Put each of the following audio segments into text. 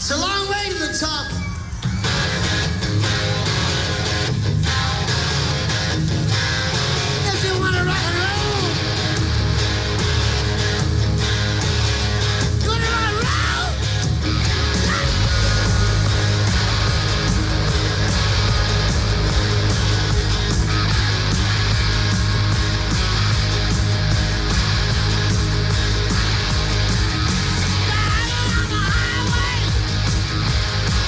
It's a long way to the top. If you want to rock and roll, you want to rock and roll? Driving on the highway,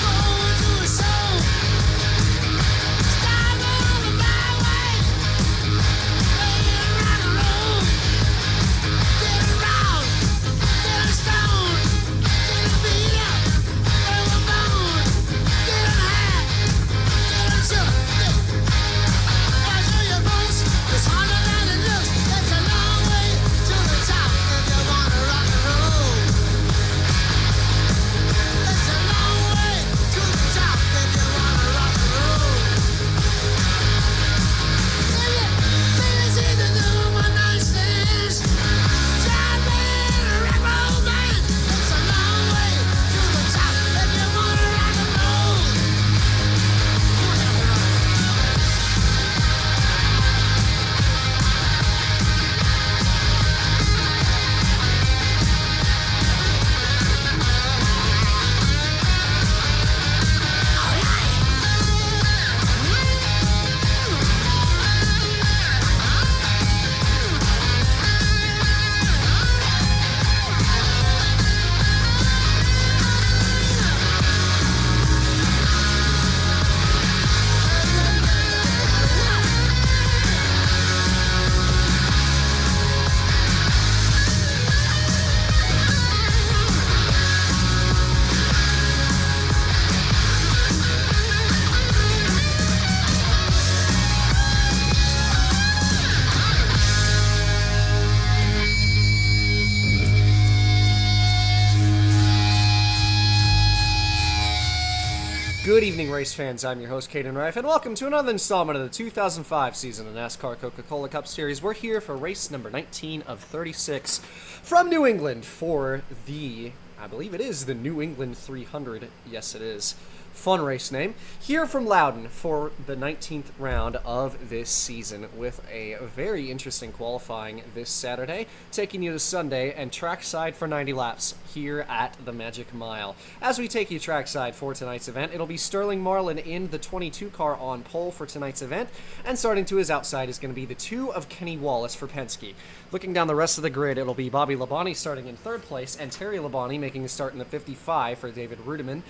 going to a show. Stopping on the byway, playing rock and roll. Getting round, getting stoned, getting beat up, getting a bone, getting high, getting shook. Watch for your folks, it's harder than it looks. It's a long way to the top if you wanna rock and roll. It's a long way to the top if you wanna rock and roll. If you feel it's either do one night stands, try playing a rock and roll band. It's a long way to the top if you wanna rock and roll. Good evening, race fans. I'm your host, Caden Rife, and welcome to another installment of the 2005 season of the NASCAR Coca-Cola Cup Series. We're here for race number 19 of 36 from New England for the, I believe it is the New England 300. Yes, it is. Fun race name. Here from Loudon for the 19th round of this season with a very interesting qualifying this Saturday, taking you to Sunday and trackside for 90 laps here at the Magic Mile. As we take you trackside for tonight's event, it'll be Sterling Marlin in the 22 car on pole for tonight's event, and starting to his outside is going to be the 2 of Kenny Wallace for Penske. Looking down the rest of the grid, it'll be Bobby Labonte starting in 3rd place, and Terry Labonte making a start in the 55 for David Rudiman.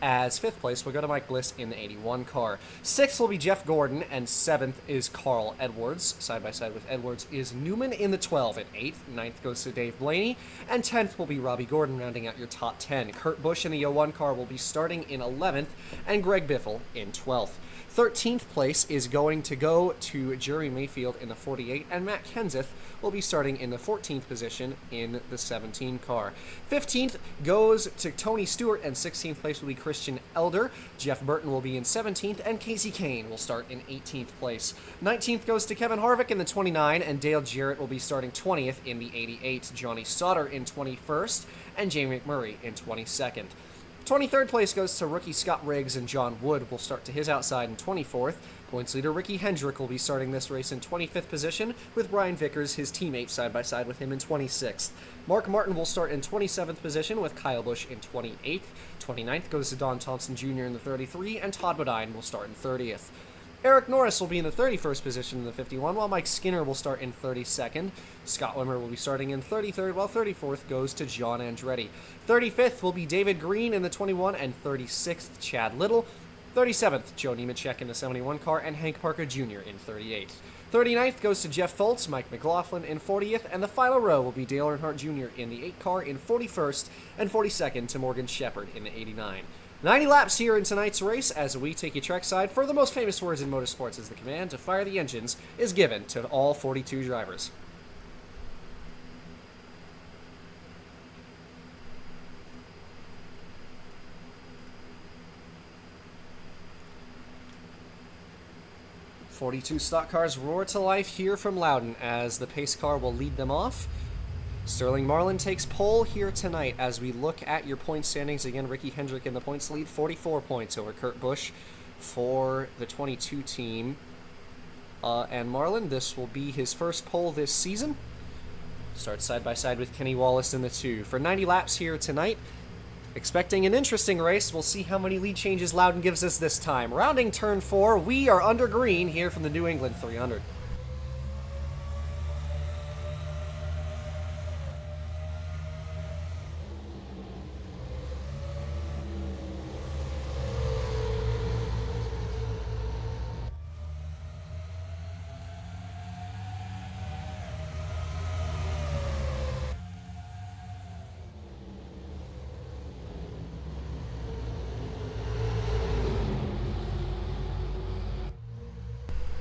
As 5th place, we'll go to Mike Bliss in the 81 car. 6th will be Jeff Gordon, and 7th is Carl Edwards. Side by side with Edwards is Newman in the 12 at 8th. 9th goes to Dave Blaney, and 10th will be Robbie Gordon, rounding out your top 10. Kurt Busch in the 01 car will be starting in 11th, and Greg Biffle in 12th. 13th place is going to go to Jerry Mayfield in the 48, and Matt Kenseth will be starting in the 14th position in the 17 car. 15th goes to Tony Stewart, and 16th place will be Christian Elder. Jeff Burton will be in 17th, and Casey Kane will start in 18th place. 19th goes to Kevin Harvick in the 29, and Dale Jarrett will be starting 20th in the 88. Johnny Sauter in 21st, and Jamie McMurray in 22nd. 23rd place goes to rookie Scott Riggs, and John Wood will start to his outside in 24th. Points leader Ricky Hendrick will be starting this race in 25th position, with Brian Vickers, his teammate, side by side with him in 26th. Mark Martin will start in 27th position, with Kyle Busch in 28th. 29th goes to Don Thompson Jr. in the 33, and Todd Bodine will start in 30th. Eric Norris will be in the 31st position in the 51, while Mike Skinner will start in 32nd. Scott Wimmer will be starting in 33rd, while 34th goes to John Andretti. 35th will be David Green in the 21, and 36th, Chad Little. 37th, Joe Nemechek in the 71 car, and Hank Parker Jr. in 38th. 39th goes to Jeff Foltz, Mike McLaughlin in 40th, and the final row will be Dale Earnhardt Jr. in the 8 car in 41st, and 42nd to Morgan Shepherd in the 89. 90 laps here in tonight's race as we take you trackside for the most famous words in motorsports, as the command to fire the engines is given to all 42 drivers. "42 stock cars roar to life here from Loudon as the pace car will lead them off. Sterling Marlin takes pole here tonight as we look at your point standings. Again, Ricky Hendrick in the points lead, 44 points over Kurt Busch for the 22 team. And Marlin, this will be his first pole this season. Starts side by side with Kenny Wallace in the 2. For 90 laps here tonight, expecting an interesting race. We'll see how many lead changes Loudon gives us this time. Rounding turn 4, we are under green here from the New England 300.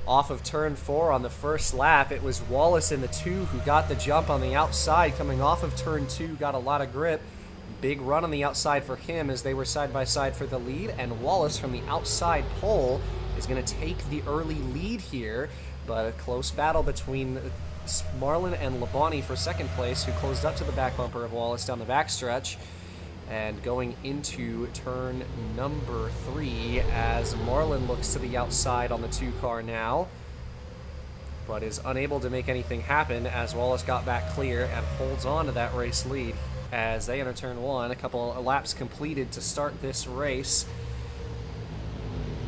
Off of turn 4 on the first lap, it was Wallace in the 2 who got the jump on the outside. Coming off of turn 2, got a lot of grip. Big run on the outside for him as they were side by side for the lead, and Wallace from the outside pole is going to take the early lead here, but a close battle between Marlin and Labonte for second place, who closed up to the back bumper of Wallace down the backstretch. And going into turn number 3 as Marlin looks to the outside on the 2 car now, but is unable to make anything happen as Wallace got back clear and holds on to that race lead as they enter turn 1. A couple of laps completed to start this race.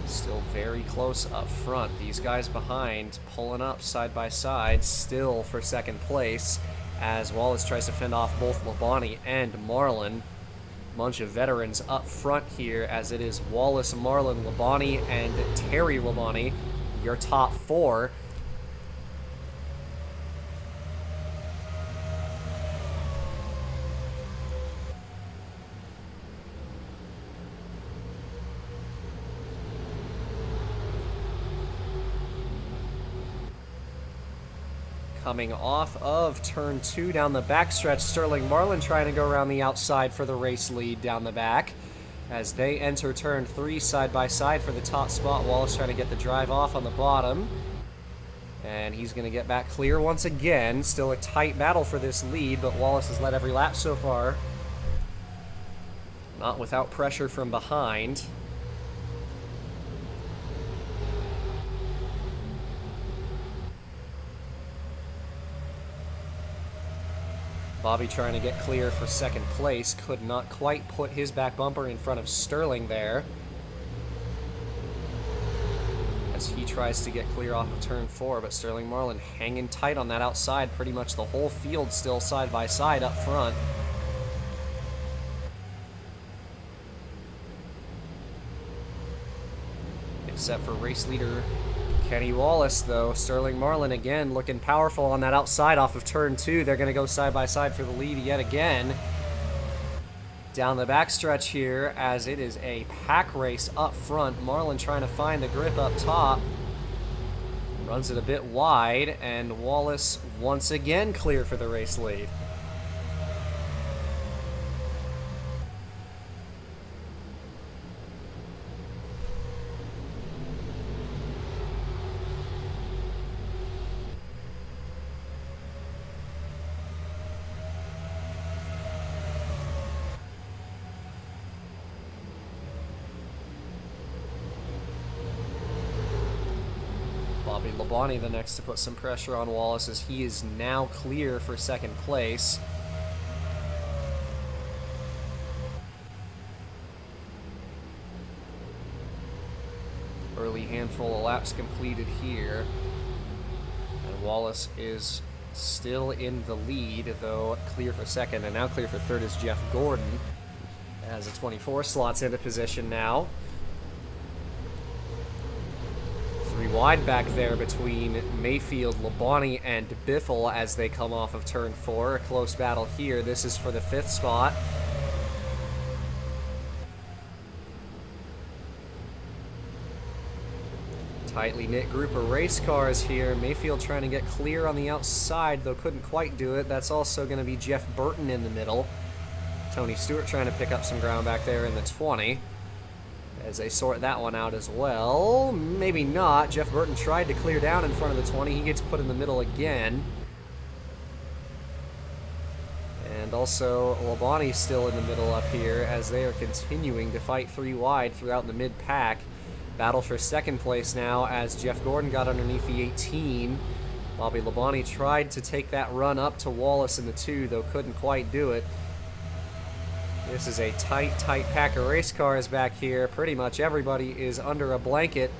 Still very close up front. These guys behind pulling up side by side still for second place as Wallace tries to fend off both Labonte and Marlin. Bunch of veterans up front here as it is Wallace, Marlin, Labonte, and Terry Labonte, your top 4. Coming off of turn 2 down the backstretch, Sterling Marlin trying to go around the outside for the race lead down the back. As they enter turn 3 side by side for the top spot, Wallace trying to get the drive off on the bottom. And he's going to get back clear once again. Still a tight battle for this lead, but Wallace has led every lap so far. Not without pressure from behind. Bobby trying to get clear for second place. Could not quite put his back bumper in front of Sterling there, as he tries to get clear off of turn 4, but Sterling Marlin hanging tight on that outside. Pretty much the whole field still side by side up front. Except for race leader Kenny Wallace, though. Sterling Marlin again looking powerful on that outside off of turn 2. They're going to go side by side for the lead yet again. Down the backstretch here as it is a pack race up front. Marlin trying to find the grip up top. Runs it a bit wide, and Wallace once again clear for the race lead. Bobby Labonte the next to put some pressure on Wallace as he is now clear for second place. Early handful of laps completed here. And Wallace is still in the lead, though clear for second, and now clear for third is Jeff Gordon as the 24 slots into position now. 3 wide back there between Mayfield, Labonte, and Biffle as they come off of turn 4. A close battle here. This is for the 5th spot. Tightly knit group of race cars here. Mayfield trying to get clear on the outside, though couldn't quite do it. That's also going to be Jeff Burton in the middle. Tony Stewart trying to pick up some ground back there in the 20. As they sort that one out as well. Maybe not. Jeff Burton tried to clear down in front of the 20. He gets put in the middle again. And also, Labonte still in the middle up here as they are continuing to fight 3 wide throughout the mid-pack. Battle for second place now as Jeff Gordon got underneath the 18. Bobby Labonte tried to take that run up to Wallace in the 2, though couldn't quite do it. This is a tight pack of race cars back here. Pretty much everybody is under a blanket.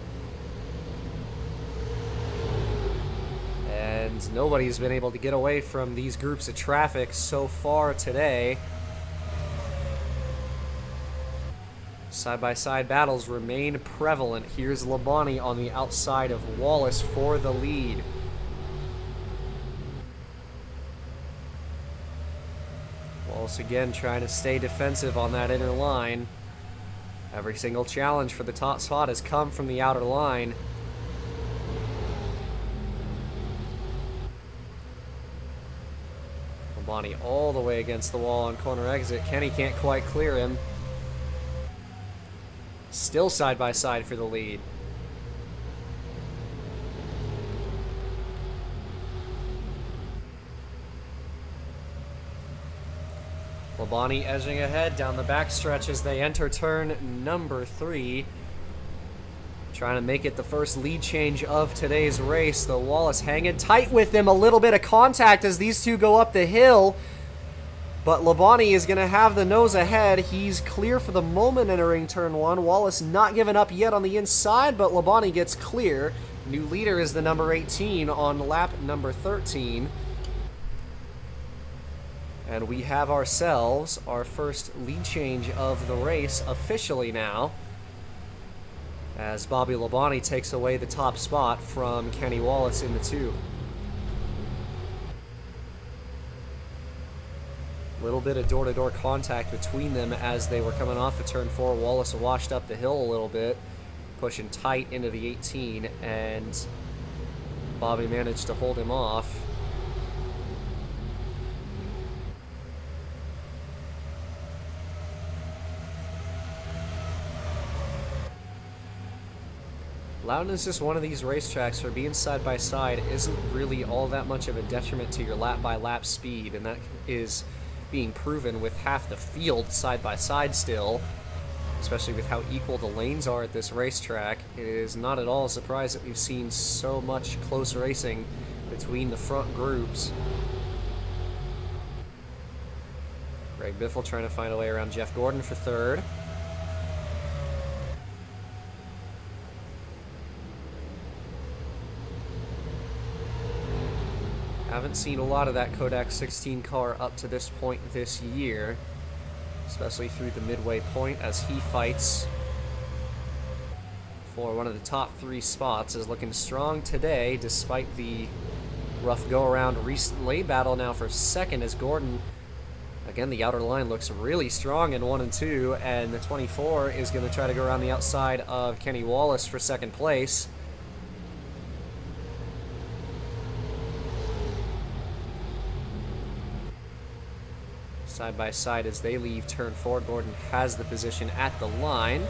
And nobody's been able to get away from these groups of traffic so far today. Side-by-side battles remain prevalent. Here's Labonte on the outside of Wallace for the lead. Wallace again trying to stay defensive on that inner line. Every single challenge for the top spot has come from the outer line. Labonte all the way against the wall on corner exit. Kenny can't quite clear him. Still side by side for the lead. Labonte edging ahead down the backstretch as they enter turn number 3. Trying to make it the first lead change of today's race, though Wallace hanging tight with him. A little bit of contact as these two go up the hill. But Labonte is going to have the nose ahead. He's clear for the moment entering turn 1. Wallace not giving up yet on the inside, but Labonte gets clear. New leader is the number 18 on lap number 13. And we have ourselves our first lead change of the race officially now, as Bobby Labonte takes away the top spot from Kenny Wallace in the 2. Little bit of door-to-door contact between them as they were coming off of turn 4. Wallace washed up the hill a little bit, pushing tight into the 18, and Bobby managed to hold him off. Loudon is just one of these racetracks where being side by side isn't really all that much of a detriment to your lap by lap speed, and that is being proven with half the field side by side still, especially with how equal the lanes are at this racetrack. It is not at all a surprise that we've seen so much close racing between the front groups. Greg Biffle trying to find a way around Jeff Gordon for third. Haven't seen a lot of that Kodak 16 car up to this point this year, especially through the midway point as he fights for one of the top 3 spots. Is looking strong today despite the rough go-around recently. Battle now for second as Gordon, again, the outer line looks really strong in 1 and 2, and the 24 is going to try to go around the outside of Kenny Wallace for second place. Side by side as they leave turn 4. Gordon has the position at the line.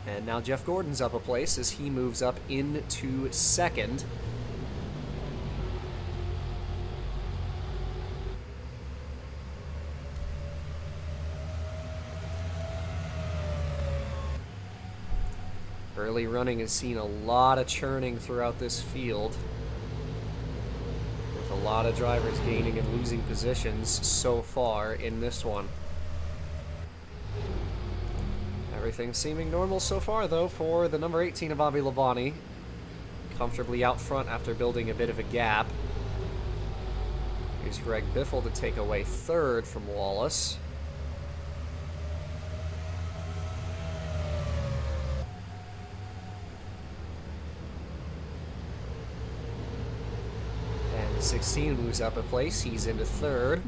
And now Jeff Gordon's up a place as he moves up into second. Early running has seen a lot of churning throughout this field, with a lot of drivers gaining and losing positions so far in this one. Everything seeming normal so far, though, for the number 18 of Bobby Labonte. Comfortably out front after building a bit of a gap. Here's Greg Biffle to take away third from Wallace. And 16 moves up a place. He's into third.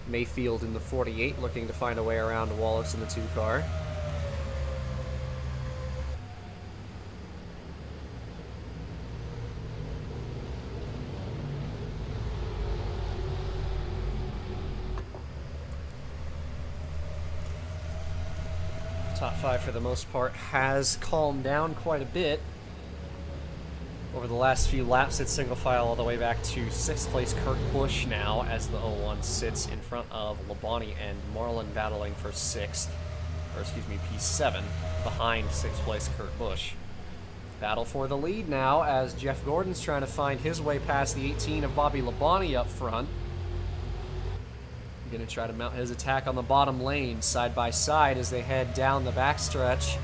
Mayfield in the 48 looking to find a way around Wallace in the 2 car. Top 5 for the most part has calmed down quite a bit. Over the last few laps, it's single file all the way back to 6th place Kurt Busch now, as the 01 sits in front of Labonte and Marlin battling for 6th, or excuse me, P7, behind 6th place Kurt Busch. Battle for the lead now, as Jeff Gordon's trying to find his way past the 18 of Bobby Labonte up front. Going to try to mount his attack on the bottom lane, side by side, as they head down the backstretch.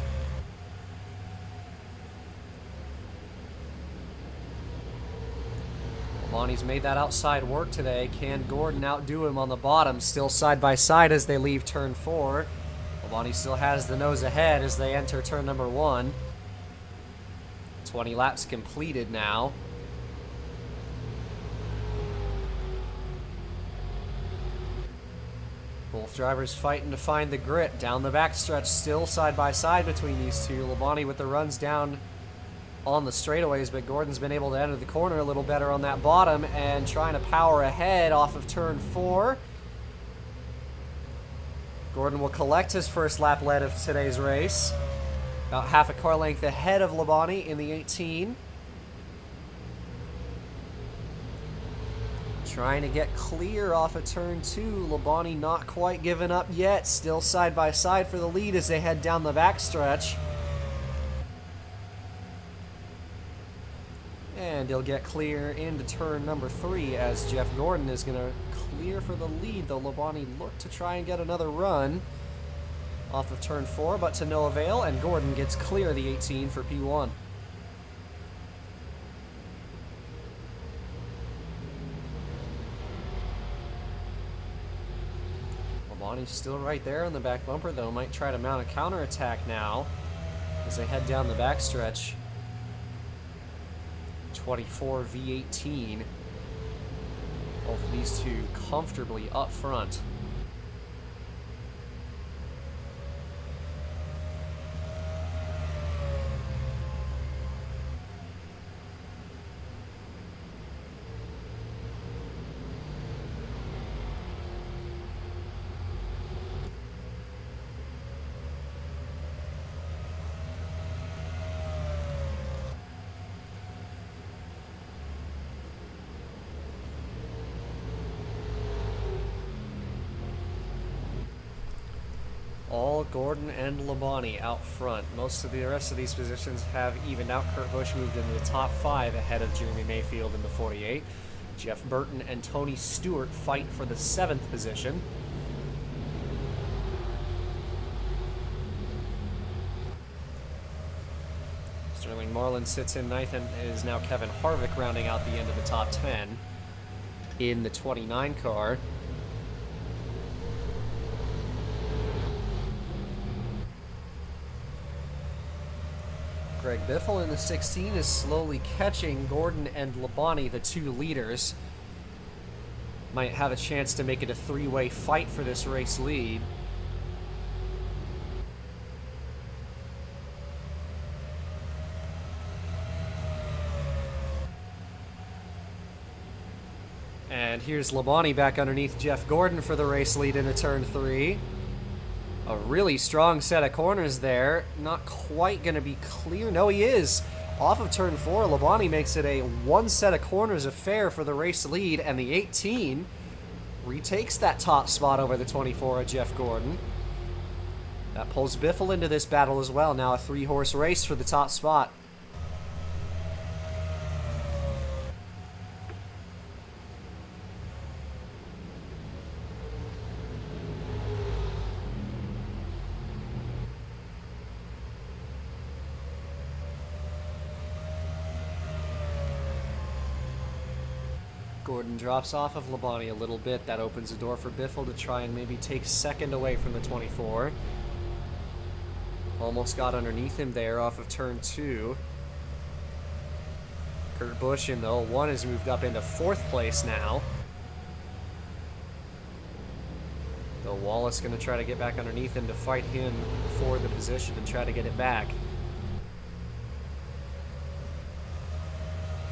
Labonte's made that outside work today. Can Gordon outdo him on the bottom? Still side by side as they leave turn 4. Labonte still has the nose ahead as they enter turn number 1. 20 laps completed now. Both drivers fighting to find the grit. Down the backstretch, still side by side between these two. Labonte with the runs down on the straightaways, but Gordon's been able to enter the corner a little better on that bottom and trying to power ahead off of turn 4. Gordon will collect his first lap lead of today's race. About half a car length ahead of Labonte in the 18. Trying to get clear off of turn 2. Labonte not quite giving up yet. Still side by side for the lead as they head down the backstretch. And he'll get clear into turn number 3 as Jeff Gordon is going to clear for the lead, though Labonte looked to try and get another run off of turn 4, but to no avail, and Gordon gets clear the 18 for P1. Labonte's still right there on the back bumper, though. Might try to mount a counterattack now as they head down the backstretch. 24 V18. Both of these two comfortably up front. All Gordon and Labonte out front. Most of the rest of these positions have evened out. Kurt Busch moved into the top 5 ahead of Jeremy Mayfield in the 48. Jeff Burton and Tony Stewart fight for the 7th position. Sterling Marlin sits in 9th, and it is now Kevin Harvick rounding out the end of the top 10 in the 29 car. Greg Biffle in the 16 is slowly catching Gordon and Labonte, the two leaders. Might have a chance to make it a 3-way fight for this race lead. And here's Labonte back underneath Jeff Gordon for the race lead into turn 3. A really strong set of corners there. Not quite going to be clear. No, he is. Off of turn 4, Labonte makes it a one set of corners affair for the race lead, and the 18 retakes that top spot over the 24 of Jeff Gordon. That pulls Biffle into this battle as well. Now a 3-horse race for the top spot. Gordon drops off of Labonte a little bit. That opens the door for Biffle to try and maybe take second away from the 24. Almost got underneath him there off of turn 2. Kurt Busch in the 01 has moved up into 4th place now. Though Wallace going to try to get back underneath him to fight him for the position and try to get it back.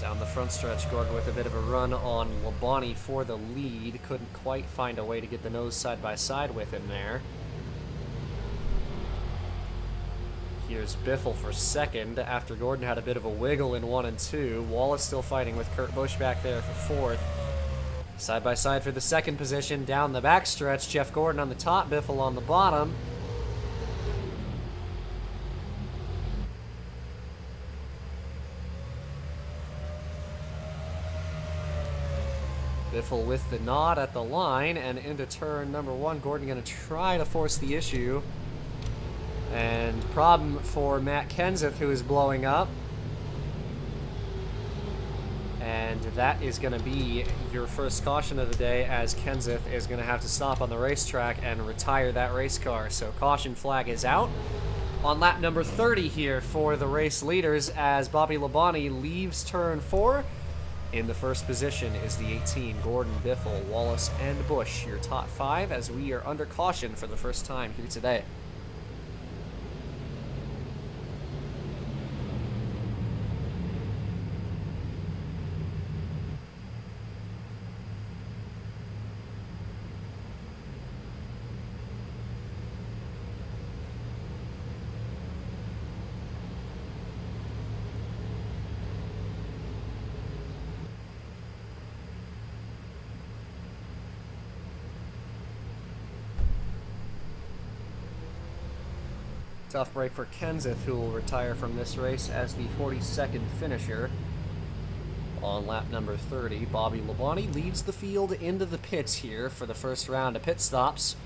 Down the front stretch, Gordon with a bit of a run on Labonte for the lead. Couldn't quite find a way to get the nose side by side with him there. Here's Biffle for second after Gordon had a bit of a wiggle in 1 and 2. Wallace still fighting with Kurt Busch back there for fourth. Side by side for the second position down the backstretch. Jeff Gordon on the top, Biffle on the bottom. Biffle with the nod at the line and into turn number 1. Gordon going to try to force the issue. And problem for Matt Kenseth, who is blowing up. And that is going to be your first caution of the day, as Kenseth is going to have to stop on the racetrack and retire that race car. So caution flag is out on lap number 30 here for the race leaders, as Bobby Labonte leaves turn 4. In the first position is the 18, Gordon, Biffle, Wallace, and Busch, your top 5, as we are under caution for the first time here today. Tough break for Kenseth, who will retire from this race as the 42nd finisher. On lap number 30, Bobby Labonte leads the field into the pits here for the first round of pit stops.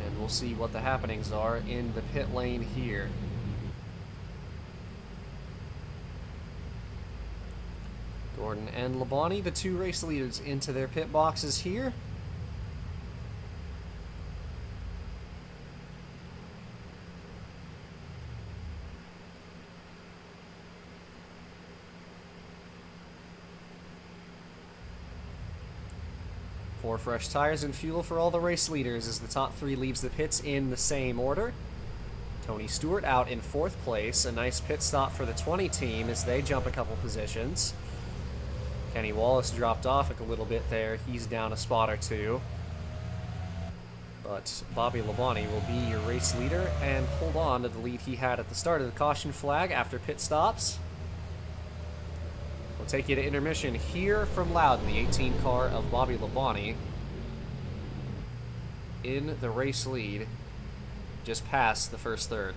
And we'll see what the happenings are in the pit lane here. Gordon and Labonte, the two race leaders, into their pit boxes here. Four fresh tires and fuel for all the race leaders as the top 3 leaves the pits in the same order. Tony Stewart out in 4th place. A nice pit stop for the 20 team as they jump a couple positions. Kenny Wallace dropped off a little bit there. He's down a spot or 2. But Bobby Labonte will be your race leader and hold on to the lead he had at the start of the caution flag after pit stops. We'll take you to intermission here from Loudon, the 18 car of Bobby Labonte in the race lead, just past the first third.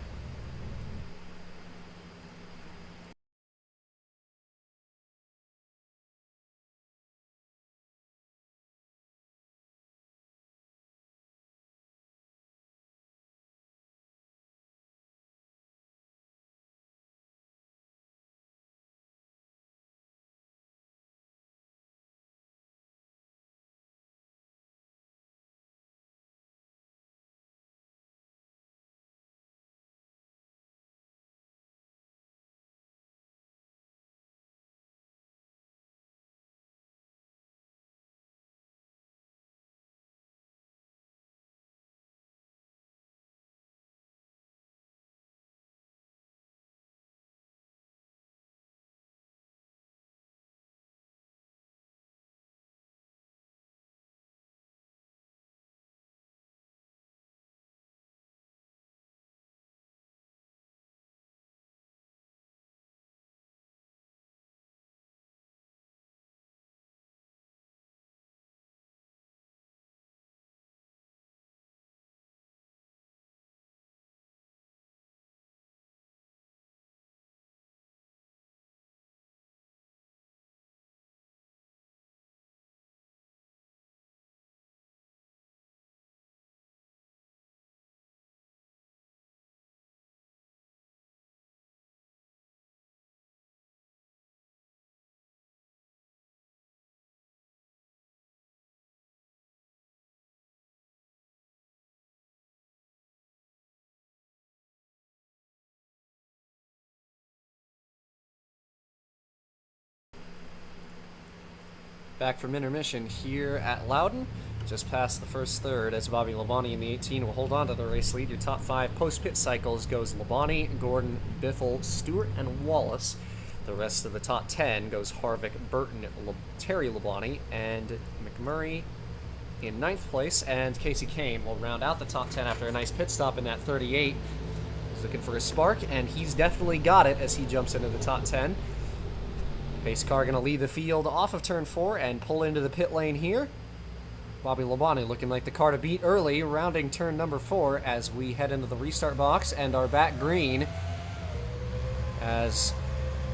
Back from intermission here at Loudon. Just past the first third as Bobby Labonte in the 18 will hold on to the race lead. Your top 5 post-pit cycles goes Labonte, Gordon, Biffle, Stewart, and Wallace. The rest of the top 10 goes Harvick, Burton, Terry Labonte, and McMurray in 9th place. And Casey Kane will round out the top 10 after a nice pit stop in that 38. He's looking for a spark, and he's definitely got it as he jumps into the top 10. Pace car going to lead the field off of turn 4 and pull into the pit lane here. Bobby Labonte looking like the car to beat early, rounding turn number 4 as we head into the restart box and are back green as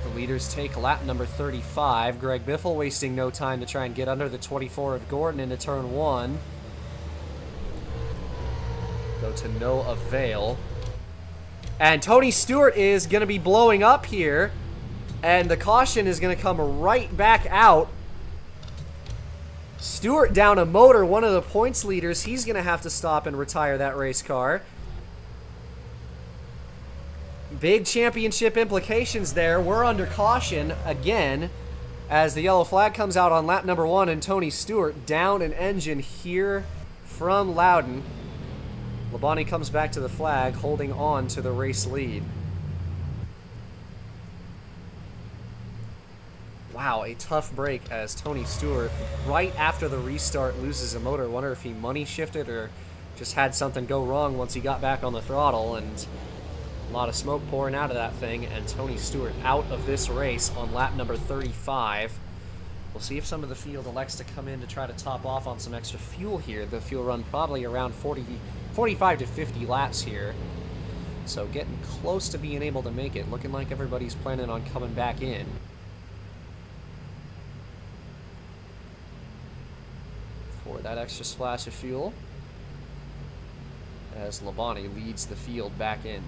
the leaders take lap number 35. Greg Biffle wasting no time to try and get under the 24 of Gordon into turn 1. Go to no avail. And Tony Stewart is going to be blowing up here, and the caution is going to come right back out. Stewart down a motor, one of the points leaders. He's going to have to stop and retire that race car. Big championship implications there. We're under caution again as the yellow flag comes out on lap number 1, and Tony Stewart down an engine here from Loudon. Labonte comes back to the flag, holding on to the race lead. Wow, a tough break as Tony Stewart, right after the restart, loses a motor. Wonder if he money shifted or just had something go wrong once he got back on the throttle, and a lot of smoke pouring out of that thing, and Tony Stewart out of this race on lap number 35. We'll see if some of the field elects to come in to try to top off on some extra fuel here. The fuel run probably around 45 to 50 laps here. So getting close to being able to make it. Looking like everybody's planning on coming back in. For that extra splash of fuel as Labonte leads the field back in.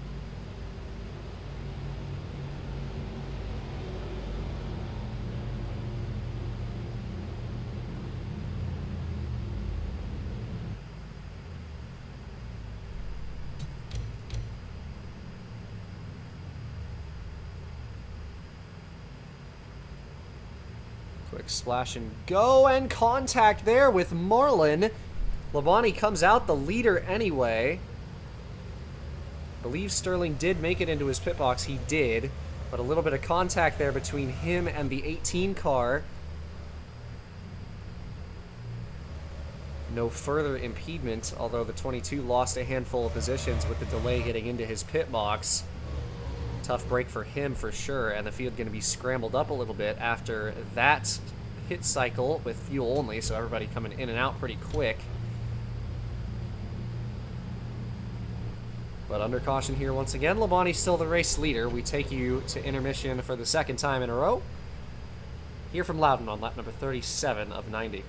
Quick splash and go, and contact there with Marlin. Labonte comes out the leader anyway. I believe Sterling did make it into his pit box. He did, but a little bit of contact there between him and the 18 car. No further impediment, although the 22 lost a handful of positions with the delay getting into his pit box. Tough break for him for sure, and the field going to be scrambled up a little bit after that pit cycle with fuel only, so everybody coming in and out pretty quick. But under caution here once again. Labonte's still the race leader. We take you to intermission for the second time in a row. Here from Loudon on lap number 37 of 90.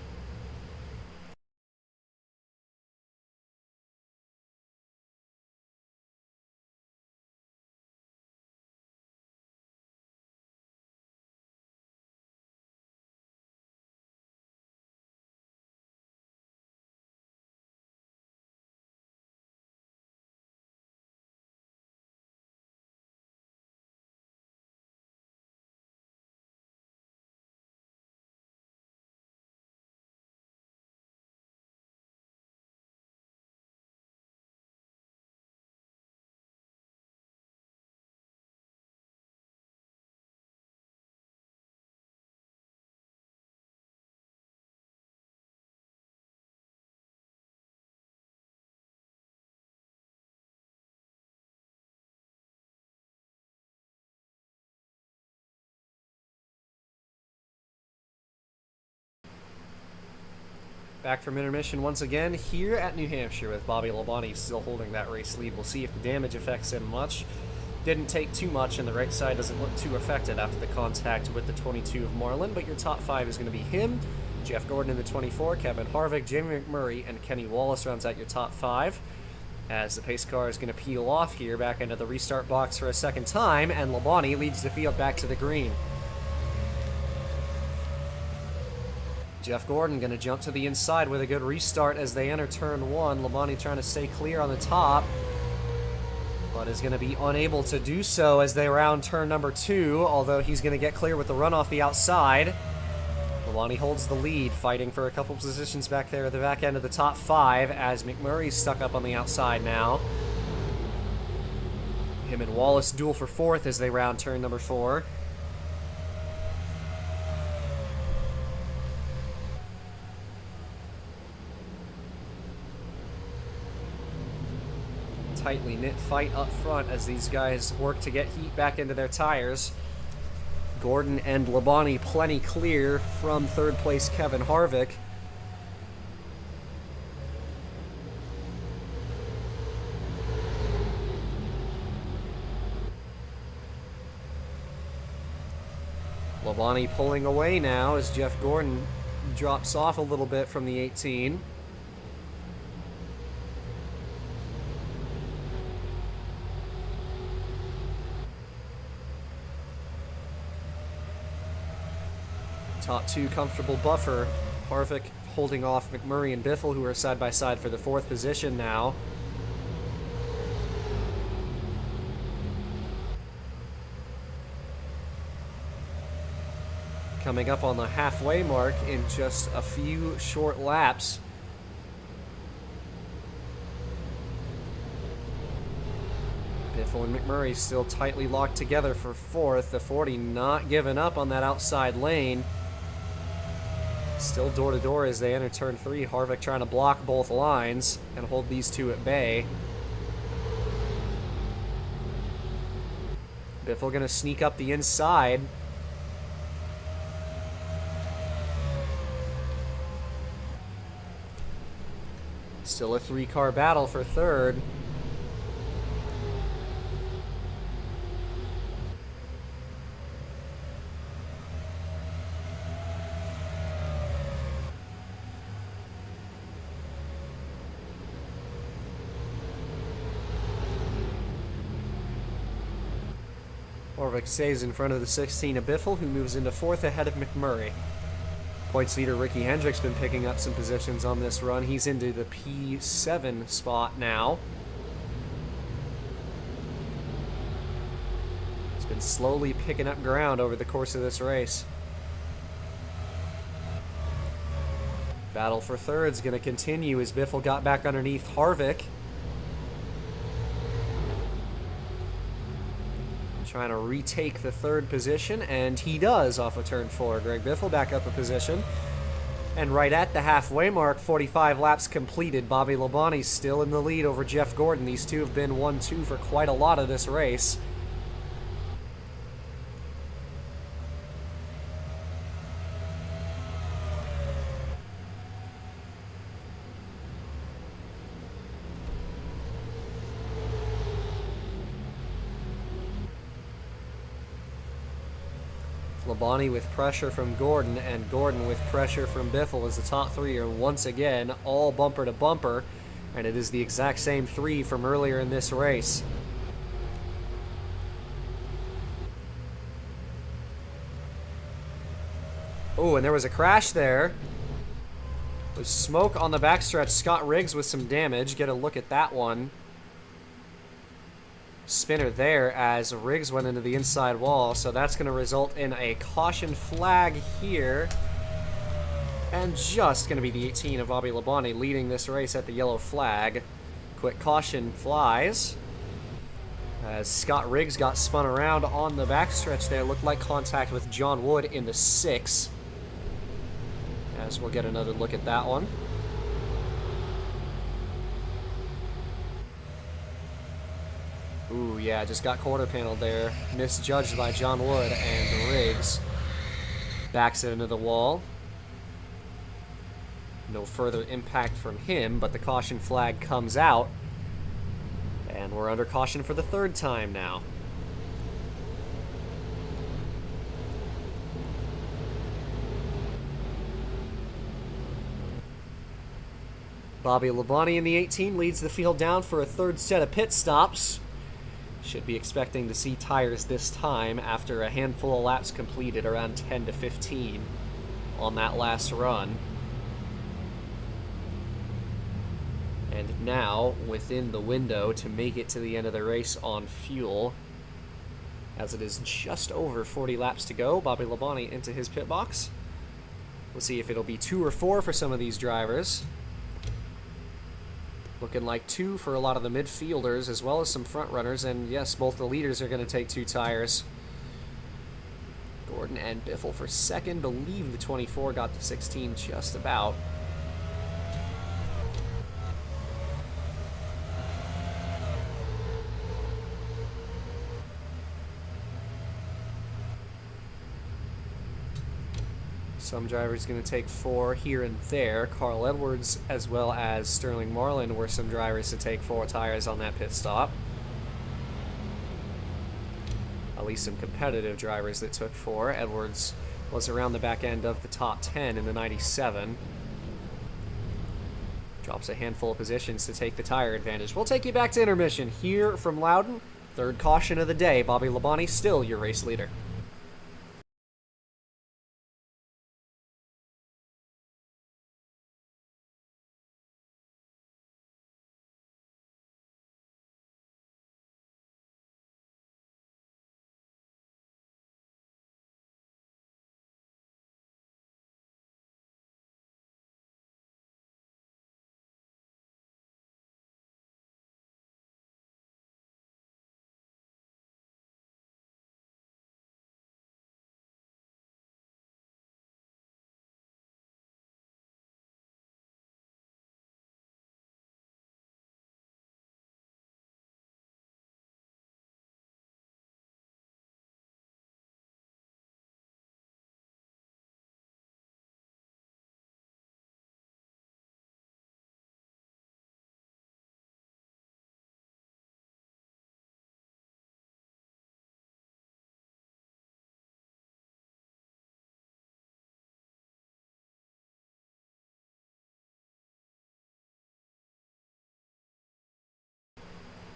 Back from intermission once again here at New Hampshire with Bobby Labonte still holding that race lead. We'll see if the damage affects him much. Didn't take too much, and the right side doesn't look too affected after the contact with the 22 of Marlin, but your top 5 is going to be him, Jeff Gordon in the 24, Kevin Harvick, Jamie McMurray, and Kenny Wallace rounds out your top 5. As the pace car is going to peel off here back into the restart box for a second time, and Labonte leads the field back to the green. Jeff Gordon going to jump to the inside with a good restart as they enter turn 1. Labonte trying to stay clear on the top, but is going to be unable to do so as they round turn number 2, although he's going to get clear with the run off the outside. Labonte holds the lead, fighting for a couple positions back there at the back end of the top 5 as McMurray's stuck up on the outside now. Him and Wallace duel for 4th as they round turn number 4. Tightly knit fight up front as these guys work to get heat back into their tires. Gordon and Labonte plenty clear from 3rd place Kevin Harvick. Labonte pulling away now as Jeff Gordon drops off a little bit from the 18. Top 2 comfortable buffer. Harvick holding off McMurray and Biffle, who are side by side for the 4th position now. Coming up on the halfway mark in just a few short laps. Biffle and McMurray still tightly locked together for 4th. The 40 not giving up on that outside lane. Still door to door as they enter turn 3. Harvick trying to block both lines and hold these two at bay. Biffle gonna sneak up the inside. Still a 3-car battle for 3rd. Harvick stays in front of the 16 of Biffle, who moves into 4th ahead of McMurray. Points leader Ricky Hendrick's been picking up some positions on this run. He's into the P7 spot now. He's been slowly picking up ground over the course of this race. Battle for 3rd's going to continue as Biffle got back underneath Harvick. Trying to retake the 3rd position, and he does off of turn 4. Greg Biffle back up a position. And right at the halfway mark, 45 laps completed. Bobby Labonte still in the lead over Jeff Gordon. These two have been 1-2 for quite a lot of this race. Labonte with pressure from Gordon, and Gordon with pressure from Biffle as the top 3 are once again all bumper to bumper, and it is the exact same 3 from earlier in this race. Oh, and there was a crash there. There's smoke on the backstretch. Scott Riggs with some damage. Get a look at that one. Spinner there as Riggs went into the inside wall, so that's going to result in a caution flag here. And just going to be the 18 of Bobby Labonte leading this race at the yellow flag. Quick caution flies as Scott Riggs got spun around on the backstretch there. Looked like contact with John Wood in the 6. As we'll get another look at that one. Ooh, yeah, just got quarter paneled there. Misjudged by John Wood, and Riggs backs it into the wall. No further impact from him, but the caution flag comes out. And we're under caution for the 3rd time now. Bobby Labonte in the 18 leads the field down for a 3rd set of pit stops. Should be expecting to see tires this time after a handful of laps completed, around 10 to 15 on that last run. And now within the window to make it to the end of the race on fuel, as it is just over 40 laps to go. Bobby Labonte into his pit box. We'll see if it'll be 2 or 4 for some of these drivers. Looking like 2 for a lot of the midfielders, as well as some front runners. And yes, both the leaders are going to take 2 tires. Gordon and Biffle for second. Believe the 24 got to 16 just about. Some drivers going to take 4 here and there. Carl Edwards as well as Sterling Marlin were some drivers to take 4 tires on that pit stop. At least some competitive drivers that took 4. Edwards was around the back end of the top 10 in the 97. Drops a handful of positions to take the tire advantage. We'll take you back to intermission here from Loudon. Third caution of the day. Bobby Labonte still your race leader.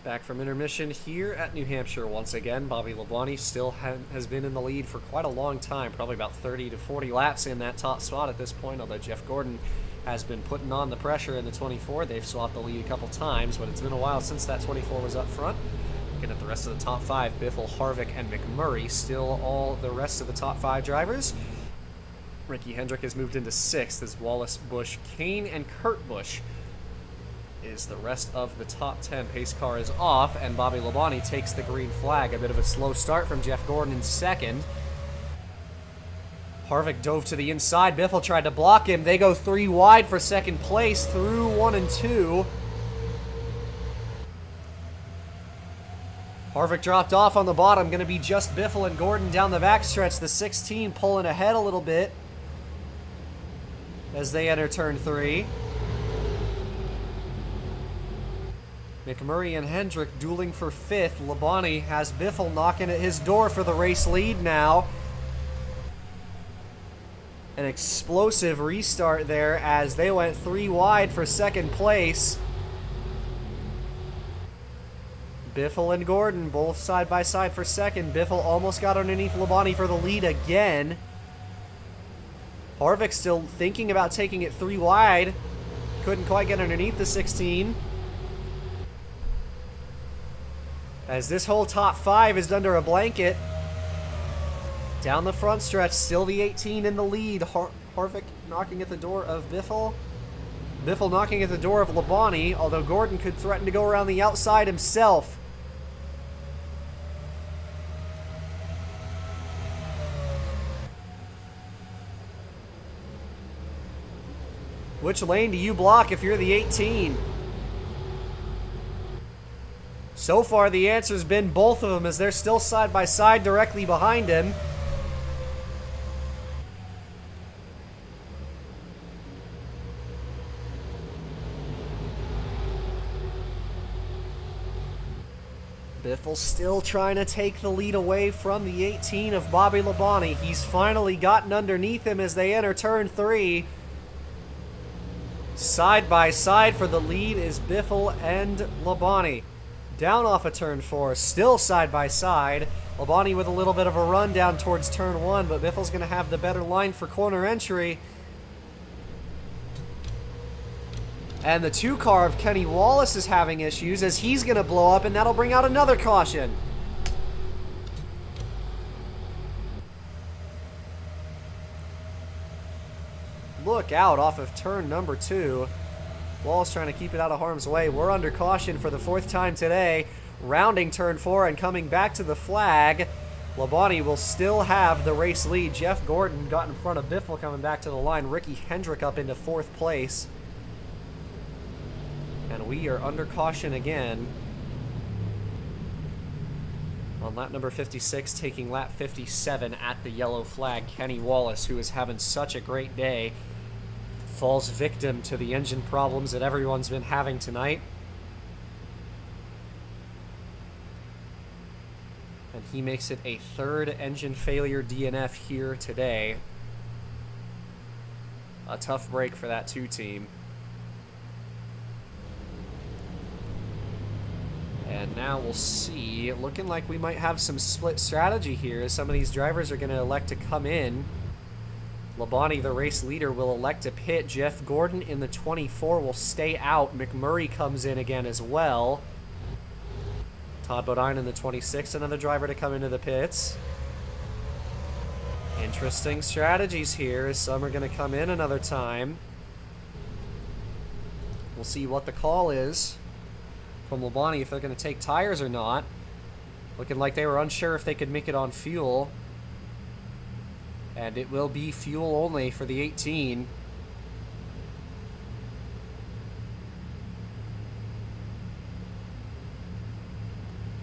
Back from intermission here at New Hampshire once again. Bobby Labonte still has been in the lead for quite a long time, probably about 30 to 40 laps in that top spot at this point, although Jeff Gordon has been putting on the pressure in the 24. They've swapped the lead a couple times, but it's been a while since that 24 was up front. Looking at the rest of the top 5, Biffle, Harvick, and McMurray, still all the rest of the top 5 drivers. Ricky Hendrick has moved into 6th as Wallace, Busch, Kane, and Kurt Busch is the rest of the top 10. Pace car is off, and Bobby Labonte takes the green flag. A bit of a slow start from Jeff Gordon in second. Harvick dove to the inside. Biffle tried to block him. They go 3 wide for second place through 1 and 2. Harvick dropped off on the bottom. Going to be just Biffle and Gordon down the backstretch. The 16 pulling ahead a little bit as they enter turn 3. McMurray and Hendrick dueling for 5th. Labonte has Biffle knocking at his door for the race lead now. An explosive restart there as they went 3 wide for second place. Biffle and Gordon both side by side for second. Biffle almost got underneath Labonte for the lead again. Harvick still thinking about taking it 3 wide. Couldn't quite get underneath the 16. As this whole top 5 is under a blanket. Down the front stretch, still the 18 in the lead. Harvick knocking at the door of Biffle. Biffle knocking at the door of Labonte, although Gordon could threaten to go around the outside himself. Which lane do you block if you're the 18? So far, the answer's been both of them, as they're still side by side directly behind him. Biffle still trying to take the lead away from the 18 of Bobby Labonte. He's finally gotten underneath him as they enter turn 3. Side by side for the lead is Biffle and Labonte. Down off of turn 4, still side by side. Labonte with a little bit of a run down towards turn 1, but Biffle's going to have the better line for corner entry. And the 2 car of Kenny Wallace is having issues as he's going to blow up, and that'll bring out another caution. look out off of turn number 2. Wallace trying to keep it out of harm's way. We're under caution for the 4th time today. Rounding turn 4 and coming back to the flag. Labonte will still have the race lead. Jeff Gordon got in front of Biffle coming back to the line. Ricky Hendrick up into 4th place. And we are under caution again. On lap number 56, taking lap 57 at the yellow flag, Kenny Wallace, who is having such a great day, falls victim to the engine problems that everyone's been having tonight. And he makes it a 3rd engine failure DNF here today. A tough break for that 2 team. And now we'll see, looking like we might have some split strategy here as some of these drivers are going to elect to come in. Labonte, the race leader, will elect to pit. Jeff Gordon in the 24 will stay out. McMurray comes in again as well. Todd Bodine in the 26, another driver to come into the pits. Interesting strategies here as some are going to come in another time. We'll see what the call is from Labonte, if they're going to take tires or not. Looking like they were unsure if they could make it on fuel. And it will be fuel only for the 18.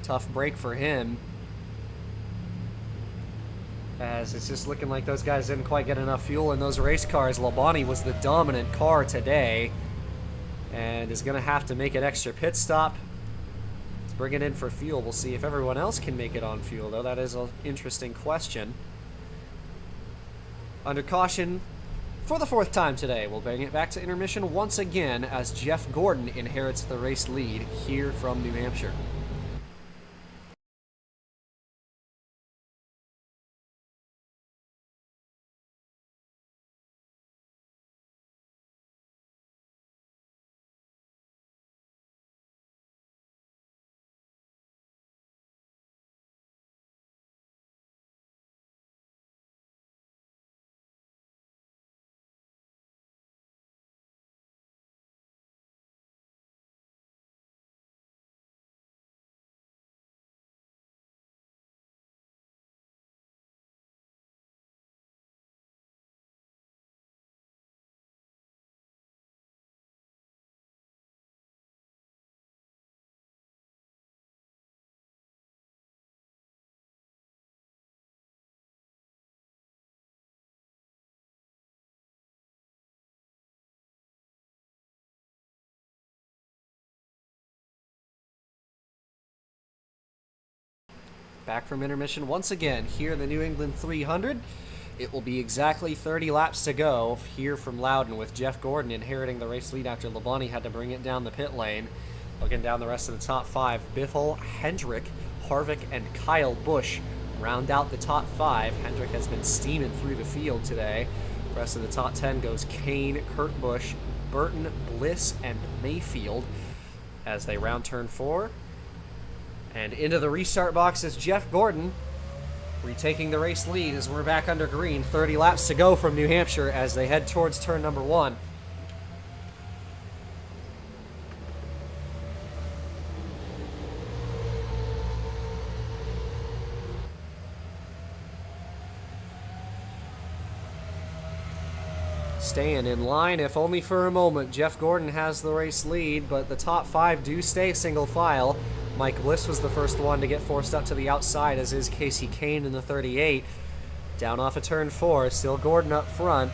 Tough break for him, as it's just looking like those guys didn't quite get enough fuel in those race cars. Labonte was the dominant car today and is going to have to make an extra pit stop to bring it in for fuel. We'll see if everyone else can make it on fuel, though. That is an interesting question. Under caution for the 4th time today. We'll bring it back to intermission once again as Jeff Gordon inherits the race lead here from New Hampshire. Back from intermission once again here in the New England 300. It will be exactly 30 laps to go here from Loudon, with Jeff Gordon inheriting the race lead after Labonte had to bring it down the pit lane. Looking down the rest of the top 5, Biffle, Hendrick, Harvick, and Kyle Busch round out the top 5. Hendrick has been steaming through the field today. The rest of the top 10 goes Kane, Kurt Busch, Burton, Bliss, and Mayfield as they round turn 4. And into the restart box is Jeff Gordon, retaking the race lead as we're back under green. 30 laps to go from New Hampshire as they head towards turn number 1. Staying in line, if only for a moment. Jeff Gordon has the race lead, but the top 5 do stay single file. Mike Bliss was the first one to get forced up to the outside, as is Casey Kane in the 38. Down off of turn 4, still Gordon up front.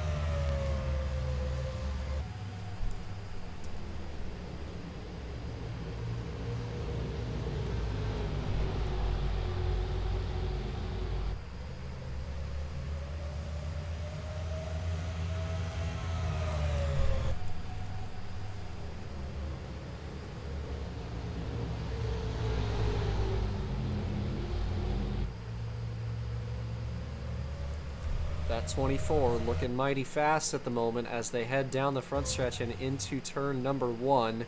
That 24 looking mighty fast at the moment as they head down the front stretch and into turn number 1.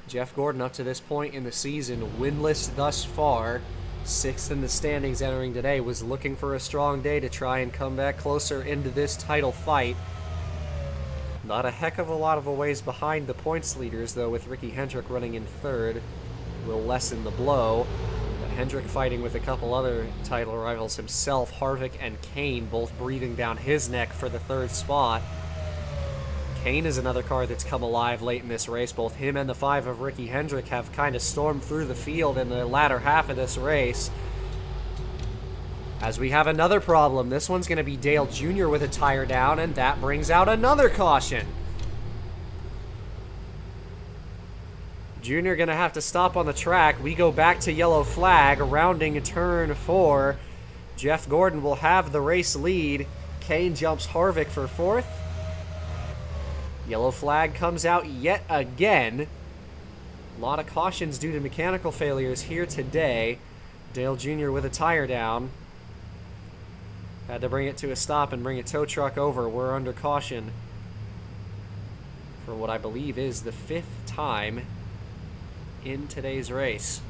Jeff Gordon, up to this point in the season, winless thus far, 6th in the standings entering today, was looking for a strong day to try and come back closer into this title fight. Not a heck of a lot of a ways behind the points leaders, though, with Ricky Hendrick running in third. Will lessen the blow. But Hendrick fighting with a couple other title rivals himself, Harvick and Kane, both breathing down his neck for the third spot. Kane is another car that's come alive late in this race. Both him and the 5 of Ricky Hendrick have kind of stormed through the field in the latter half of this race. As we have another problem, this one's going to be Dale Jr. with a tire down, and that brings out another caution. Jr. going to have to stop on the track. We go back to yellow flag, rounding turn 4. Jeff Gordon will have the race lead. Kane jumps Harvick for 4th. Yellow flag comes out yet again. A lot of cautions due to mechanical failures here today. Dale Jr. with a tire down. Had to bring it to a stop and bring a tow truck over. We're under caution for what I believe is the 5th time in today's race.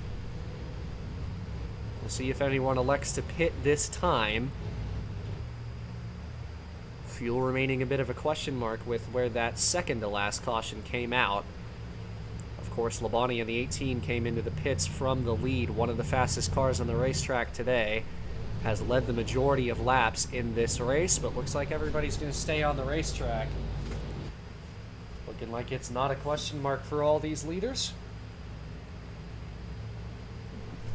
We'll see if anyone elects to pit this time. Fuel remaining a bit of a question mark with where that second to last caution came out. Of course, Labonte and the 18 came into the pits from the lead. One of the fastest cars on the racetrack today. Has led the majority of laps in this race, but looks like everybody's going to stay on the racetrack. Looking like it's not a question mark for all these leaders.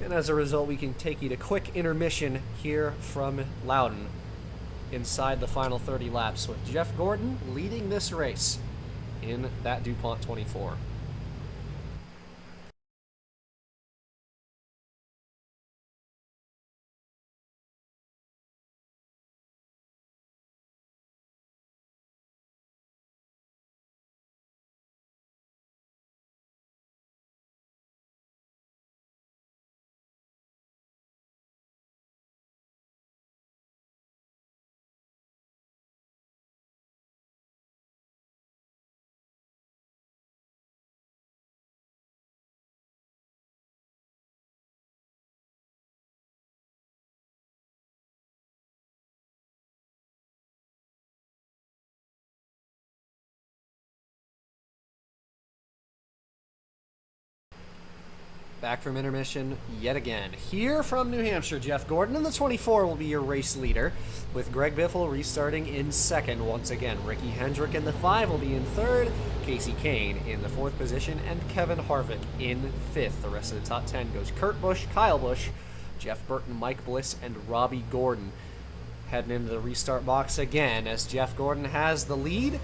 And as a result, we can take you to quick intermission here from Loudon inside the final 30 laps with Jeff Gordon leading this race in that DuPont 24. Back from intermission yet again. Here from New Hampshire, Jeff Gordon in the 24 will be your race leader, with Greg Biffle restarting in second once again. Ricky Hendrick in the 5 will be in third, Casey Kane in the 4th position, and Kevin Harvick in 5th. The rest of the top 10 goes Kurt Busch, Kyle Busch, Jeff Burton, Mike Bliss, and Robbie Gordon. Heading into the restart box again as Jeff Gordon has the lead.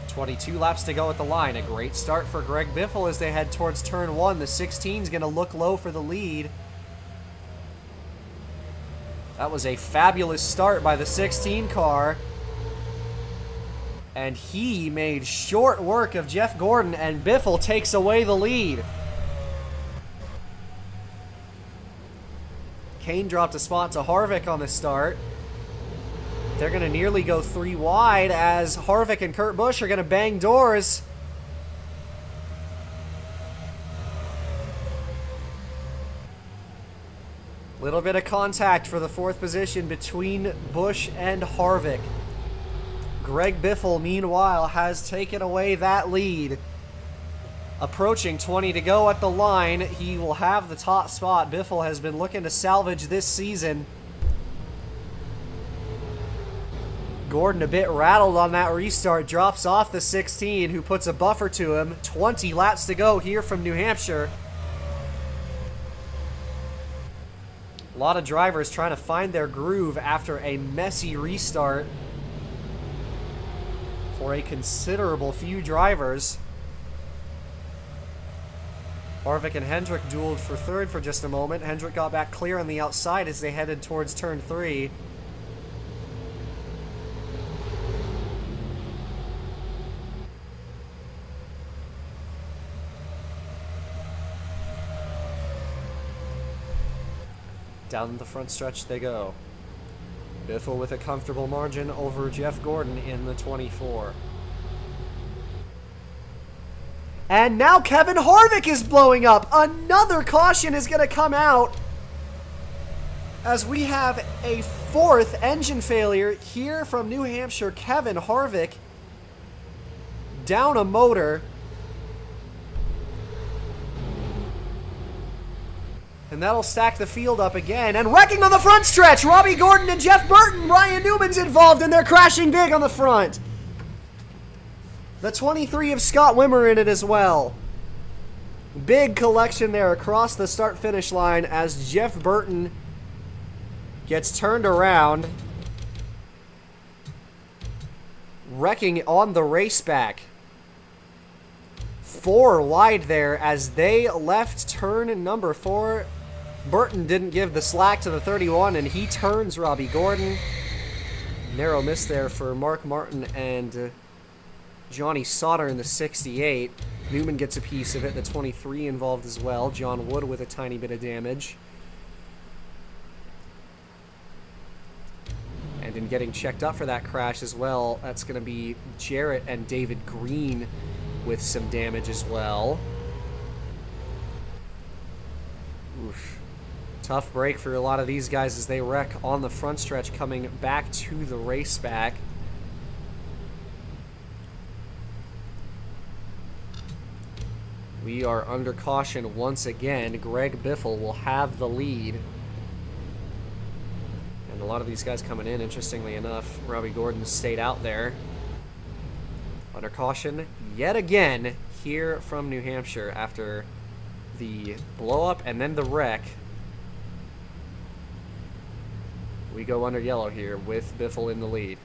22 laps to go at the line. A great start for Greg Biffle as they head towards turn 1. The 16 is going to look low for the lead. That was a fabulous start by the 16 car. And he made short work of Jeff Gordon, and Biffle takes away the lead. Kane dropped a spot to Harvick on the start. They're going to nearly go 3 wide as Harvick and Kurt Busch are going to bang doors. Little bit of contact for the 4th position between Busch and Harvick. Greg Biffle, meanwhile, has taken away that lead. Approaching 20 to go at the line. He will have the top spot. Biffle has been looking to salvage this season. Gordon, a bit rattled on that restart, drops off the 16, who puts a buffer to him. 20 laps to go here from New Hampshire. A lot of drivers trying to find their groove after a messy restart for a considerable few drivers. Harvick and Hendrick dueled for 3rd for just a moment. Hendrick got back clear on the outside as they headed towards turn 3. Down the front stretch they go. Biffle with a comfortable margin over Jeff Gordon in the 24. And now Kevin Harvick is blowing up. Another caution is going to come out as we have a 4th engine failure here from New Hampshire. Kevin Harvick down a motor. And that'll stack the field up again. And wrecking on the front stretch, Robbie Gordon and Jeff Burton. Ryan Newman's involved, and they're crashing big on the front. The 23 of Scott Wimmer in it as well. Big collection there across the start-finish line as Jeff Burton gets turned around. Wrecking on the raceback. 4 wide there as they left turn number 4. Burton didn't give the slack to the 31, and he turns Robbie Gordon. Narrow miss there for Mark Martin and Johnny Sauter in the 68. Newman gets a piece of it. The 23 involved as well. John Wood with a tiny bit of damage. And in getting checked up for that crash as well, that's going to be Jarrett and David Green with some damage as well. Oof. Tough break for a lot of these guys as they wreck on the front stretch coming back to the raceback. We are under caution once again. Greg Biffle will have the lead. And a lot of these guys coming in, interestingly enough, Robbie Gordon stayed out there. Under caution yet again here from New Hampshire after the blow-up and then the wreck. We go under yellow here with Biffle in the lead.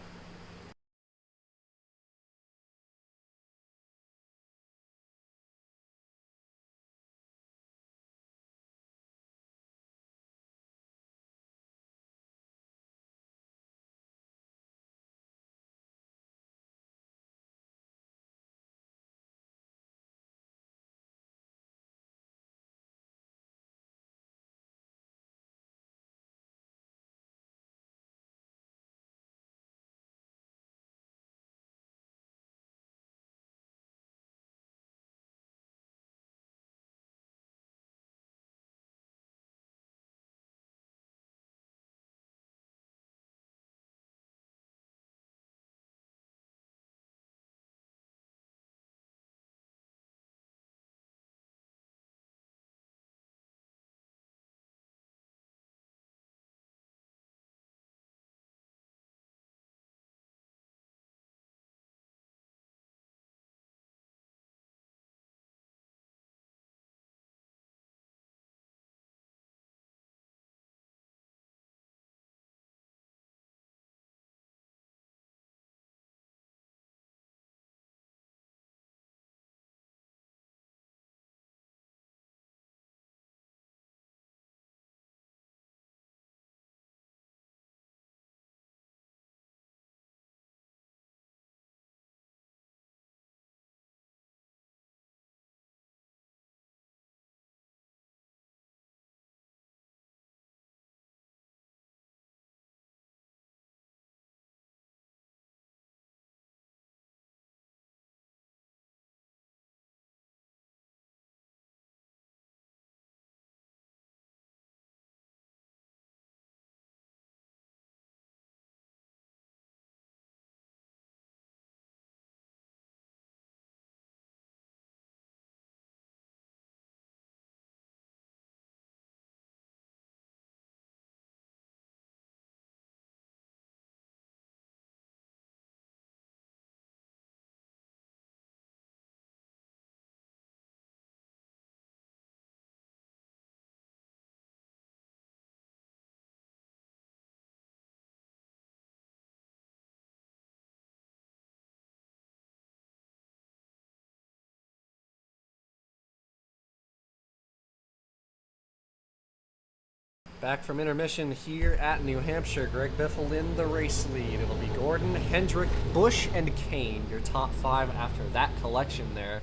Back from intermission here at New Hampshire. Greg Biffle in the race lead. It'll be Gordon, Hendrick, Busch, and Kane, your top 5 after that collection there.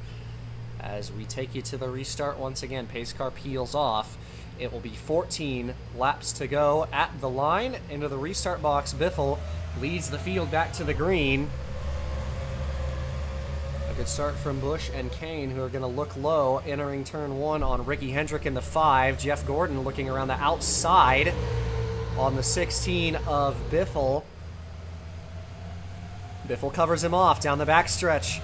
As we take you to the restart once again, pace car peels off. It will be 14 laps to go at the line. Into the restart box, Biffle leads the field back to the green. A good start from Busch and Kane, who are going to look low entering turn 1 on Ricky Hendrick in the 5. Jeff Gordon looking around the outside on the 16 of Biffle. Biffle covers him off down the backstretch.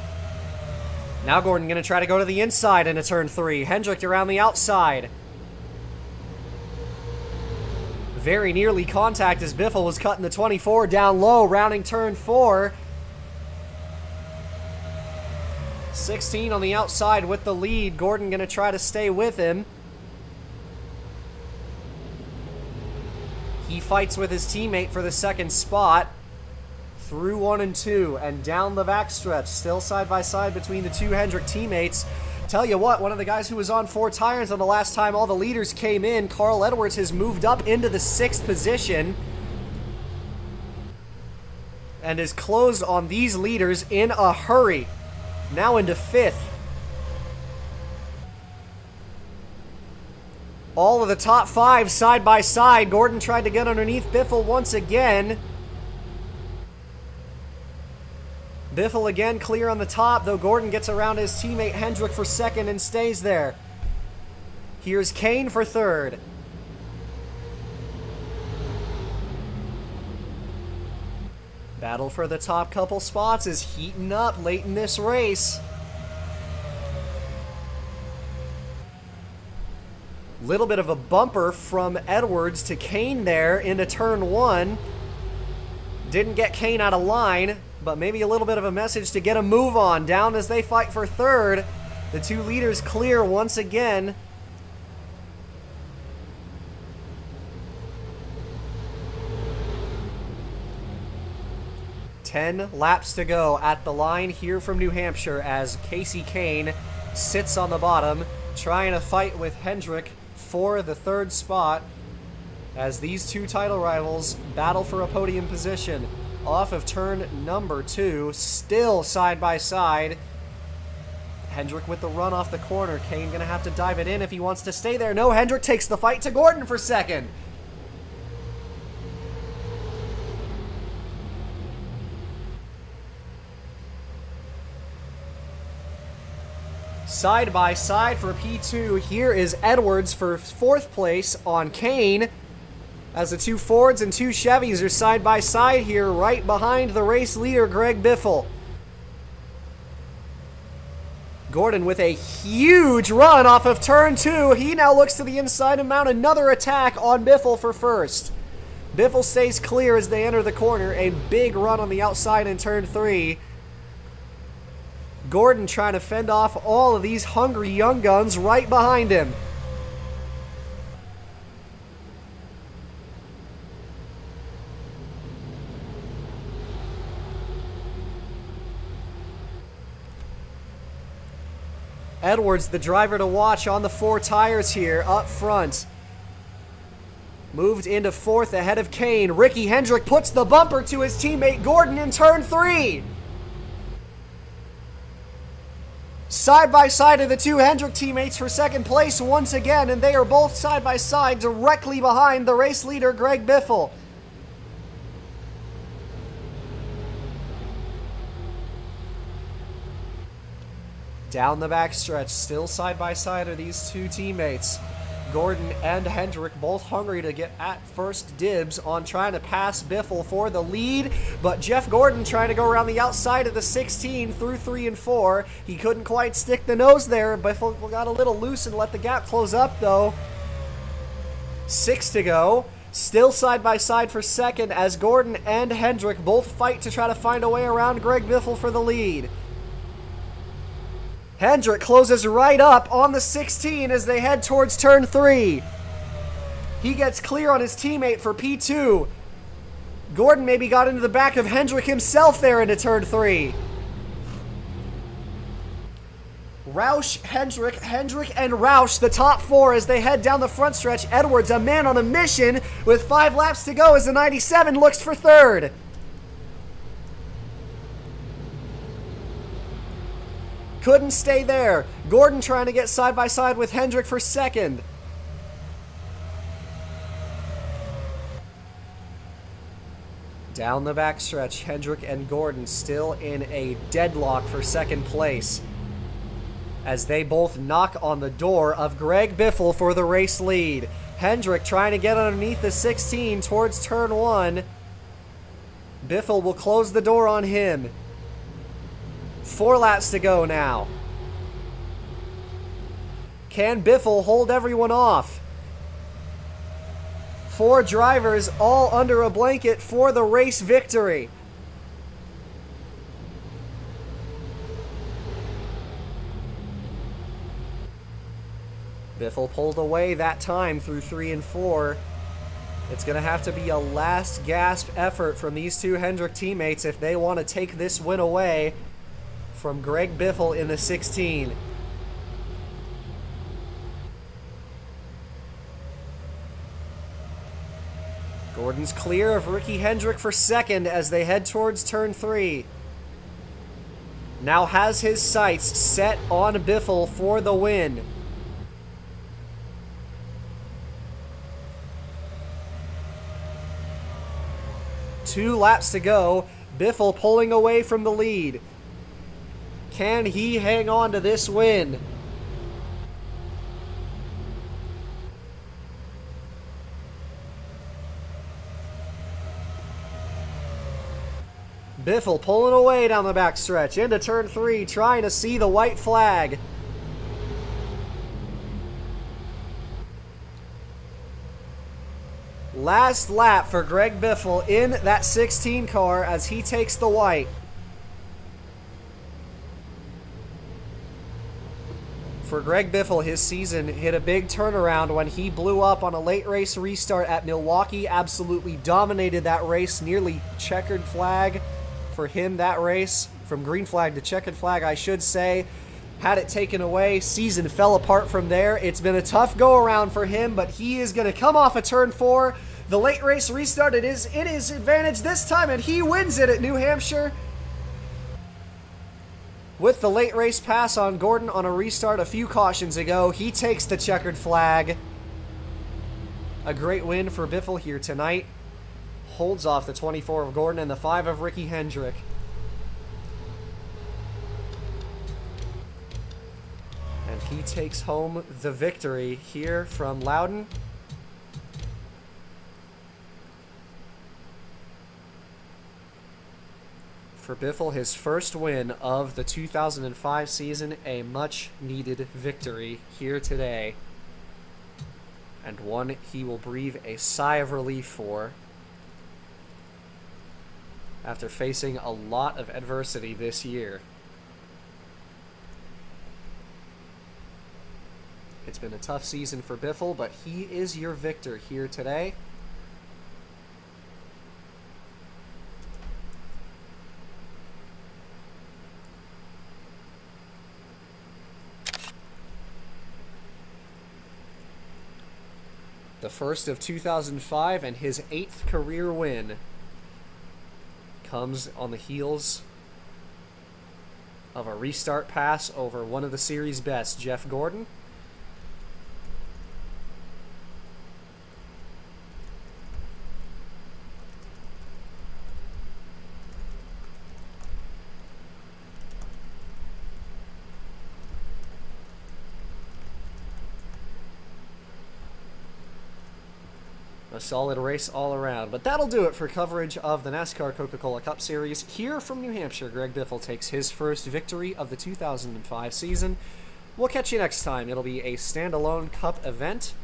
Now Gordon going to try to go to the inside into turn 3. Hendrick around the outside. Very nearly contact as Biffle was cutting the 24 down low, rounding turn 4. 16 on the outside with the lead. Gordon going to try to stay with him. He fights with his teammate for the second spot. Through 1 and 2 and down the backstretch. Still side by side between the two Hendrick teammates. Tell you what, one of the guys who was on 4 tires on the last time all the leaders came in, Carl Edwards, has moved up into the 6th position and is closed on these leaders in a hurry. Now into 5th. All of the top 5 side by side. Gordon tried to get underneath Biffle once again. Biffle again clear on the top, though Gordon gets around his teammate Hendrick for 2nd and stays there. Here's Kane for 3rd. Battle for the top couple spots is heating up late in this race. Little bit of a bumper from Edwards to Kane there into turn 1. Didn't get Kane out of line, but maybe a little bit of a message to get a move on. Down as they fight for 3rd. The two leaders clear once again. Ten laps to go at the line here from New Hampshire as Casey Kane sits on the bottom, trying to fight with Hendrick for the 3rd spot as these two title rivals battle for a podium position. Off of turn number 2, still side by side. Hendrick with the run off the corner. Kane gonna have to dive it in if he wants to stay there. No, Hendrick takes the fight to Gordon for 2nd. Side by side for P2. Here is Edwards for 4th place on Kane, as the 2 Fords and 2 Chevys are side by side here, right behind the race leader, Greg Biffle. Gordon with a huge run off of turn 2. He now looks to the inside and mount another attack on Biffle for 1st. Biffle stays clear as they enter the corner. A big run on the outside in turn 3. Gordon trying to fend off all of these hungry young guns right behind him. Edwards, the driver to watch on the 4 tires here up front. Moved into 4th ahead of Kane. Ricky Hendrick puts the bumper to his teammate Gordon in turn 3. Side by side of the 2 Hendrick teammates for 2nd place once again, and they are both side by side directly behind the race leader Greg Biffle. Down the backstretch, still side by side are these 2 teammates. Gordon and Hendrick both hungry to get at first dibs on trying to pass Biffle for the lead, but Jeff Gordon trying to go around the outside of the 16 through 3 and 4. He couldn't quite stick the nose there. Biffle got a little loose and let the gap close up though. 6 to go. Still side by side for 2nd as Gordon and Hendrick both fight to try to find a way around Greg Biffle for the lead. Hendrick closes right up on the 16 as they head towards turn 3. He gets clear on his teammate for P2. Gordon maybe got into the back of Hendrick himself there into turn 3. Roush, Hendrick, and Roush, the top 4 as they head down the front stretch. Edwards, a man on a mission with 5 laps to go as the 97 looks for 3rd. Couldn't stay there. Gordon trying to get side by side with Hendrick for 2nd. Down the backstretch, Hendrick and Gordon still in a deadlock for 2nd place as they both knock on the door of Greg Biffle for the race lead. Hendrick trying to get underneath the 16 towards turn 1. Biffle will close the door on him. 4 laps to go now. Can Biffle hold everyone off? 4 drivers all under a blanket for the race victory. Biffle pulled away that time through 3 and 4. It's going to have to be a last gasp effort from these 2 Hendrick teammates if they want to take this win away from Greg Biffle in the 16. Gordon's clear of Ricky Hendrick for second as they head towards turn 3. Now has his sights set on Biffle for the win. Two laps to go. Biffle pulling away from the lead. Can he hang on to this win? Biffle pulling away down the backstretch into turn 3, trying to see the white flag. Last lap for Greg Biffle in that 16 car as he takes the white. For Greg Biffle, his season hit a big turnaround when he blew up on a late race restart at Milwaukee. Absolutely dominated that race, nearly checkered flag for him that race. From green flag to checkered flag, I should say. Had it taken away, season fell apart from there. It's been a tough go-around for him, but he is going to come off a turn 4. The late race restart, it is in his advantage this time, and he wins it at New Hampshire. With the late race pass on Gordon on a restart a few cautions ago, he takes the checkered flag. A great win for Biffle here tonight. Holds off the 24 of Gordon and the 5 of Ricky Hendrick. And he takes home the victory here from Loudon. For Biffle, his first win of the 2005 season, a much-needed victory here today. And one he will breathe a sigh of relief for after facing a lot of adversity this year. It's been a tough season for Biffle, but he is your victor here today. The first of 2005 and his 8th career win comes on the heels of a restart pass over one of the series' best, Jeff Gordon. A solid race all around. But that'll do it for coverage of the NASCAR Coca-Cola Cup Series. Here from New Hampshire, Greg Biffle takes his first victory of the 2005 season. We'll catch you next time. It'll be a standalone Cup event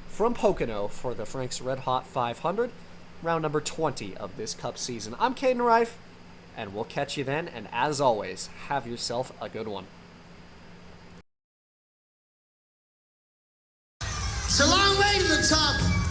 from Pocono for the Frank's Red Hot 500, round number 20 of this Cup season. I'm Caden Reif, and we'll catch you then. And as always, have yourself a good one. It's a long way to the top.